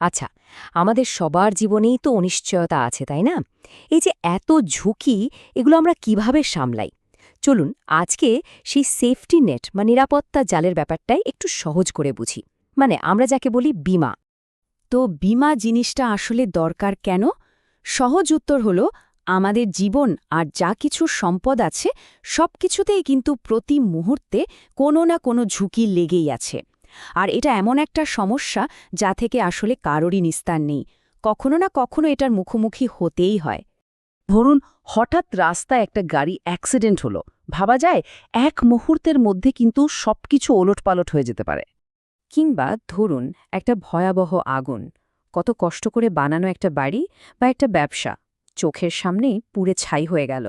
আচ্ছা, আমাদের সবার জীবনেই তো অনিশ্চয়তা আছে, তাই না? এই যে এত ঝুঁকি, এগুলো আমরা কিভাবে সামলাই? চলুন আজকে সেই সেফটি নেট বা নিরাপত্তা জালের ব্যাপারটাই একটু সহজ করে বুঝি। মানে আমরা যাকে বলি বীমা। তো বীমা জিনিসটা আসলে দরকার কেন? সহজ উত্তর হলো আমাদের জীবন আর যা কিছু সম্পদ আছে সবকিছুতেই কিন্তু প্রতি মুহূর্তে কোনো না কোনো ঝুঁকি লেগেই আছে। আর এটা এমন একটা সমস্যা যা থেকে আসলে কারোরই নিস্তার নেই, কখনো না কখনো এটার মুখোমুখি হতেই হয়। ধরুন হঠাৎ রাস্তায় একটা গাড়ি অ্যাক্সিডেন্ট হলো, ভাবা যায় এক মুহূর্তের মধ্যে কিন্তু সবকিছু ওলটপালট হয়ে যেতে পারে। কিংবা ধরুন একটা ভয়াবহ আগুন, কত কষ্ট করে বানানো একটা বাড়ি বা একটা ব্যবসা চোখের সামনেই পুড়ে ছাই হয়ে গেল।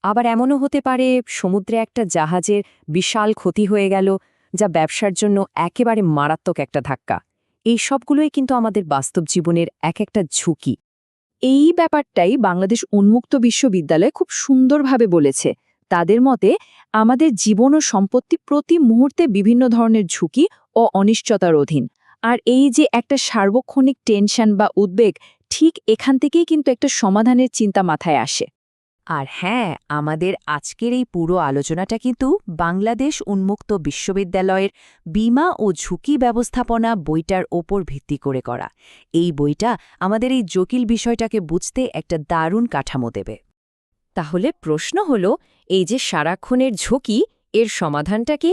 আবার এমনও হতে পারে সমুদ্রে একটা জাহাজের বিশাল ক্ষতি হয়ে গেল, যা ব্যবসার জন্য একেবারে মারাত্মক একটা ধাক্কা। এই সবগুলোই কিন্তু আমাদের বাস্তব জীবনের এক একটা ঝুঁকি। এই ব্যাপারটাই বাংলাদেশ উন্মুক্ত বিশ্ববিদ্যালয় খুব সুন্দরভাবে বলেছে। তাদের মতে আমাদের জীবন ও সম্পত্তি প্রতি মুহূর্তে বিভিন্ন ধরনের ঝুঁকি ও অনিশ্চয়তার অধীন। আর এই যে একটা সার্বক্ষণিক টেনশন বা উদ্বেগ, ঠিক এখান থেকেই কিন্তু একটা সমাধানের চিন্তা মাথায় আসে। আর হ্যাঁ, আমাদের আজকের এই পুরো আলোচনাটা কিন্তু বাংলাদেশ উন্মুক্ত বিশ্ববিদ্যালয়ের বীমা ও ঝুঁকি ব্যবস্থাপনা বইটার ওপর ভিত্তি করে করা। এই বইটা আমাদের এই জটিল বিষয়টাকে বুঝতে একটা দারুণ কাঠামো দেবে। তাহলে প্রশ্ন হল, এই যে সারাক্ষণের ঝুঁকি, এর সমাধানটা কি?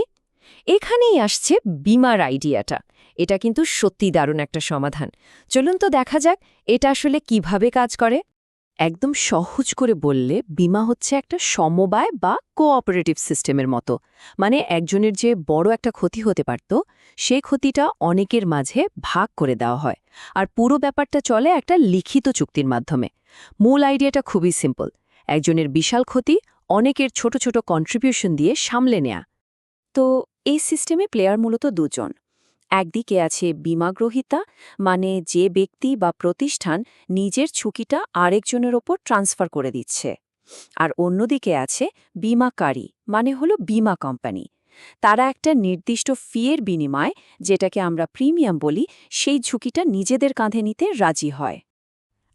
এখানেই আসছে বীমার আইডিয়াটা। এটা কিন্তু সত্যি দারুণ একটা সমাধান। চলুন তো দেখা যাক এটা আসলে কিভাবে কাজ করে। একদম সহজ করে বললে বীমা হচ্ছে একটা সমবায় বা কোঅপারেটিভ সিস্টেমের মতো। মানে একজনের যে বড় একটা ক্ষতি হতে পারত, সেই ক্ষতিটা অনেকের মাঝে ভাগ করে দেওয়া হয়। আর পুরো ব্যাপারটা চলে একটা লিখিত চুক্তির মাধ্যমে। মূল আইডিয়াটা খুবই সিম্পল। একজনের বিশাল ক্ষতি অনেকের ছোট ছোট কন্ট্রিবিউশন দিয়ে সামলে নেয়া। তো এই সিস্টেমে প্লেয়ার মূলত দুজন। একদিকে আছে বীমাগ্রহীতা, মানে যে ব্যক্তি বা প্রতিষ্ঠান নিজের ঝুঁকিটা আরেকজনের ওপর ট্রান্সফার করে দিচ্ছে। আর অন্যদিকে আছে বীমাকারী, মানে হলো বীমা কোম্পানি। তারা একটা নির্দিষ্ট ফিয়ের বিনিময়ে, যেটাকে আমরা প্রিমিয়াম বলি, সেই ঝুঁকিটা নিজেদের কাঁধে নিতে রাজি হয়।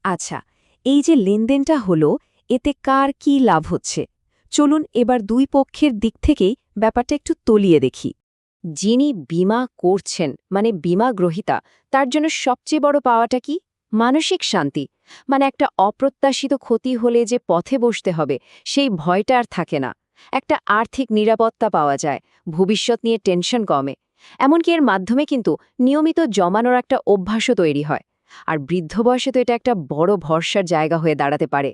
আচ্ছা, এই যে লেনদেনটা হলো, এতে কার কি লাভ হচ্ছে? চলুন এবার দুই পক্ষের দিক থেকেই ব্যাপারটা একটু তলিয়ে দেখি। যিনি বীমা করছেন, মানে বীমা গ্রহীতা, তার জন্য সবচেয়ে বড় পাওয়াটা কি? মানসিক শান্তি। মানে একটা অপ্রত্যাশিত ক্ষতি হলে যে পথে বসতে হবে, সেই ভয়টা আর থাকে না। একটা আর্থিক নিরাপত্তা পাওয়া যায়, ভবিষ্যৎ নিয়ে টেনশন কমে। এমনকি এর মাধ্যমে কিন্তু নিয়মিত জমানোর একটা অভ্যাসও তৈরি হয়। আর বৃদ্ধ বয়সে তো এটা একটা বড় ভরসার জায়গা হয়ে দাঁড়াতে পারে।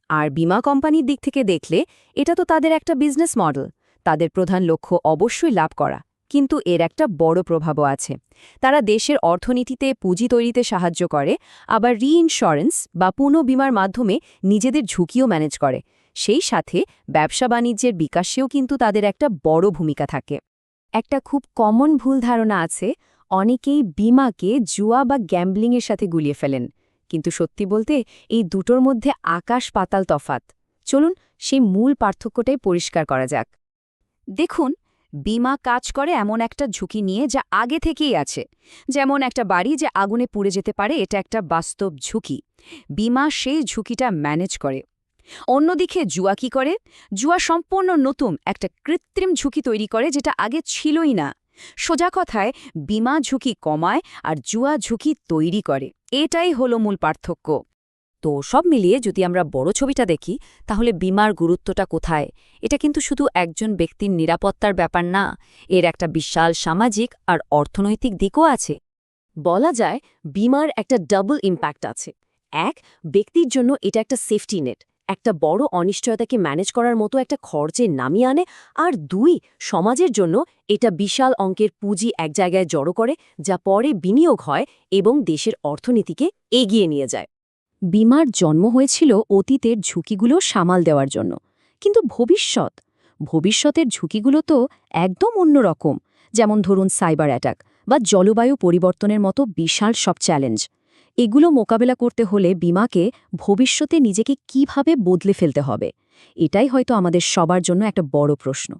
আর বীমা কোম্পানির দিক থেকে দেখলে এটা তো তাদের একটা বিজনেস মডেল। তাদের প্রধান লক্ষ্য অবশ্যই লাভ করা, কিন্তু এর একটা বড় প্রভাবও আছে। তারা দেশের অর্থনীতিতে পুঁজি তৈরিতে সাহায্য করে, আবার রিইনস্যুরেন্স বা পুনঃবীমার মাধ্যমে নিজেদের ঝুঁকিও ম্যানেজ করে। সেই সাথে ব্যবসা বাণিজ্যের বিকাশেও কিন্তু তাদের একটা বড় ভূমিকা থাকে। একটা খুব কমন ভুল ধারণা আছে, অনেকেই বীমাকে জুয়া বা গ্যাম্বলিংয়ের সাথে গুলিয়ে ফেলেন। কিন্তু সত্যি বলতে এই দুটোর মধ্যে আকাশ পাতাল তফাত। চলুন সেই মূল পার্থক্যটাই পরিষ্কার করা যাক। দেখুন, বীমা কাজ করে এমন একটা ঝুঁকি নিয়ে যা আগে থেকেই আছে। যেমন একটা বাড়ি যে আগুনে পুড়ে যেতে পারে, এটা একটা বাস্তব ঝুঁকি। বীমা সেই ঝুঁকিটা ম্যানেজ করে। অন্যদিকে জুয়া কি করে? জুয়া সম্পূর্ণ নতুন একটা কৃত্রিম ঝুঁকি তৈরি করে, যেটা আগে ছিলই না। সোজা কথায়, বীমা ঝুঁকি কমায় আর জুয়া ঝুঁকি তৈরি করে। এটাই হলো মূল পার্থক্য। তো সব মিলিয়ে যদি আমরা বড় ছবিটা দেখি, তাহলে বীমার গুরুত্বটা কোথায়? এটা কিন্তু শুধু একজন ব্যক্তির নিরাপত্তার ব্যাপার না, এর একটা বিশাল সামাজিক আর অর্থনৈতিক দিকও আছে। বলা যায় বীমার একটা ডাবল ইম্প্যাক্ট আছে। এক, ব্যক্তির জন্য এটা একটা সেফটি নেট, একটা বড় অনিশ্চয়তাকে ম্যানেজ করার মতো একটা খরচে নামিয়ে আনে। আর দুই, সমাজের জন্য এটা বিশাল অঙ্কের পুঁজি এক জায়গায় জড়ো করে, যা পরে বিনিয়োগ হয় এবং দেশের অর্থনীতিকে এগিয়ে নিয়ে যায়। বীমার জন্ম হয়েছিল অতীতের ঝুঁকিগুলো সামাল দেওয়ার জন্য, কিন্তু ভবিষ্যতের ঝুঁকিগুলো তো একদম অন্যরকম। যেমন ধরুন সাইবার অ্যাটাক বা জলবায়ু পরিবর্তনের মতো বিশাল সব চ্যালেঞ্জ। এগুলো মোকাবেলা করতে হলে বীমাকে ভবিষ্যতে নিজেকে কিভাবে বদলে ফেলতে হবে, এটাই হয়তো আমাদের সবার জন্য একটা বড় প্রশ্ন।